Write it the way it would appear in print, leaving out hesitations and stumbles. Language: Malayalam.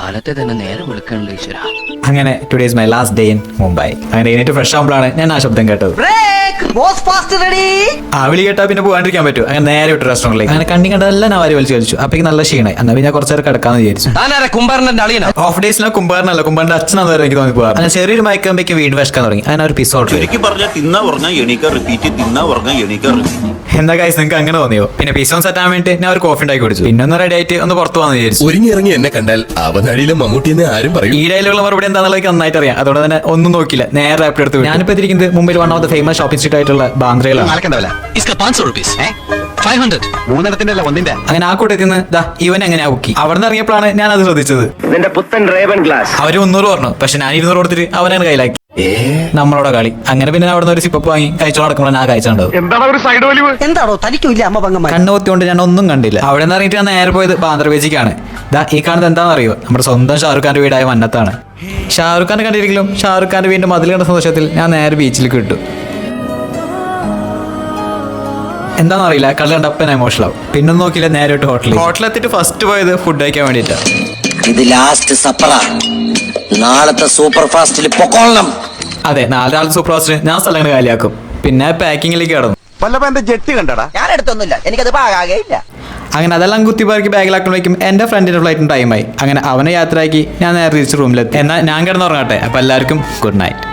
കാലത്തെ തന്നെ നേരം വിളിക്കണല്ലോ ഈശ്വര. അങ്ങനെ today is my last day in Mumbai. അങ്ങനെ എഴുന്നേറ്റ് ഫ്രഷ് ആകുമ്പോഴാണ് ഞാൻ ആ ശബ്ദം കേട്ടത്. ആ വിളി കേട്ടാ പിന്നെ പോകാണ്ടിരിക്കാൻ പറ്റും. അങ്ങനെ നേരെ വിട്ടു റെസ്റ്റോറന്റിലേക്ക്. അങ്ങനെ കണ്ണി കണ്ടതെല്ലാം ഞാൻ വാരി വലിച്ചു കഴിച്ചു. അപ്പൊ നല്ല ക്ഷീണായി. എന്നാൽ ഞാൻ കുറച്ചു നേരം കിടക്കാന്ന് വിചാരിച്ചു. ഓഫ് ഡേയ്സിലെ കുമ്പാറിനല്ല, കുമ്പാറിന്റെ അച്ഛനാന്ന് വരെ എനിക്ക് തോന്നി പോകാറ്. അങ്ങനെ ചെറിയൊരു മയക്കുമ്പോഴേക്ക് വീട് വിശക്കാൻ തുടങ്ങി. അങ്ങനെ ഒരു പിസ്സ ഓർഡർ. എന്താ കാര്യം നിങ്ങൾക്ക് അങ്ങനെ തോന്നിയോ? പിന്നെ പിസ്സ സെറ്റ് ആവാൻ വേണ്ടി ഞാൻ ഒരു കോഫി ഉണ്ടാക്കി കുടിച്ചു. പിന്നെ ഒന്ന് റെഡി ആയിട്ട് ഒന്ന് പുറത്തു പോകാന്ന് വിചാരിച്ചു. ഒരുങ്ങി ഇറങ്ങി എന്നെ കണ്ടാൽ അവനാടിയിലെ മമ്മൂട്ടിയെന്ന് ആരും പറയും. ഈ ഡയലോഗുള്ള മറുപടി എന്താണെന്നുള്ളത് നന്നായിട്ട് അറിയാം. അതുകൊണ്ട് തന്നെ ഒന്നും നോക്കില്ല, നേരെ ആപ്പ് എടുത്ത്. ഞാനിപ്പോ ഇരിക്കുന്നത് മുംബൈയിൽ one of the famous shopping street ആയിട്ടുള്ള ബാന്ദ്രയിലാണ്. അങ്ങനെ ആ കൂട്ടത്തിൽ നിന്ന് ഇവൻ എങ്ങനെയാ ബുക്കി. അവിടെ നിന്ന് ഇറങ്ങിയപ്പോഴാണ് ഞാൻ അത് ശ്രദ്ധിച്ചത്. അവര് 300 പറഞ്ഞു, പക്ഷെ ഞാൻ 200 കൊടുത്തിട്ട് അവനാണ് കയ്യിലാക്കി. നമ്മളോட കളി. അങ്ങനെ പിന്നെ അവിടെ നിന്ന് ഒരു സിപ്പപ്പ് വാങ്ങി കഴിച്ചു നടക്കുമ്പോൾ ഞാൻ കഴിച്ചിട്ടുണ്ടത്. കണ്ണു പൊത്തിക്കൊണ്ട് ഞാൻ ഒന്നും കണ്ടില്ല. അവിടെ നിന്ന് ഇറങ്ങിയിട്ട് ഞാൻ നേരെ പോയത് ബാന്ദ്രബേജിക്കാണ്. ഈ കാണുന്നത് എന്താണെന്നറിയോ? നമ്മുടെ സ്വന്തം ഷാറുഖ് ഖാന്റെ വീടായ മന്നത്താണ്. ഷാറുഖ് ഖാനെ കണ്ടിരിക്കലും ഷാറുഖ് ഖാന്റെ വീണ്ടും മതിൽ കണ്ട സന്തോഷത്തിൽ ഞാൻ നേരെ ബീച്ചിലേക്ക് വിട്ടു. എന്താണെന്നറിയില്ല, കളി കണ്ടപ്പൻ എമോഷണൽ ആവും. പിന്നെ നോക്കിയില്ല, നേരെ വിട്ട് ഹോട്ടലെത്തിയിട്ട് ഫസ്റ്റ് പോയത് ഫുഡ് കഴിക്കാൻ വേണ്ടിയിട്ടാണ്. ഇത് ലാസ്റ്റ് സപ്പറാ. നാളത്തെ സൂപ്പർ ഫാസ്റ്റിൽ പൊക്കോളണം. അതെ, നാളെ സൂപ്പർ ഫാസ്റ്റ് ഞാൻ സ്ഥലങ്ങൾ കാലിയാക്കും. പിന്നെ പാക്കിങ്ങിലേക്ക് കടന്നു. ജെട്ടി കണ്ടടാ, ഞാൻ എടുത്തൊന്നുമില്ല, എനിക്കത് പാകാകയില്ല. അങ്ങനെ അതെല്ലാം കുത്തിപ്പാക്കി ബാഗിലാക്കുമ്പോഴേക്കും എന്റെ ഫ്രണ്ടിന്റെ ഫ്ലൈറ്റിന് ടൈമായി. അങ്ങനെ അവനെ യാത്രയാക്കി ഞാൻ നേരെ തിരിച്ച് റൂമിലെത്തി. എന്നാൽ ഞാൻ കിടന്നുറങ്ങട്ടെ. അപ്പൊ എല്ലാവർക്കും ഗുഡ് നൈറ്റ്.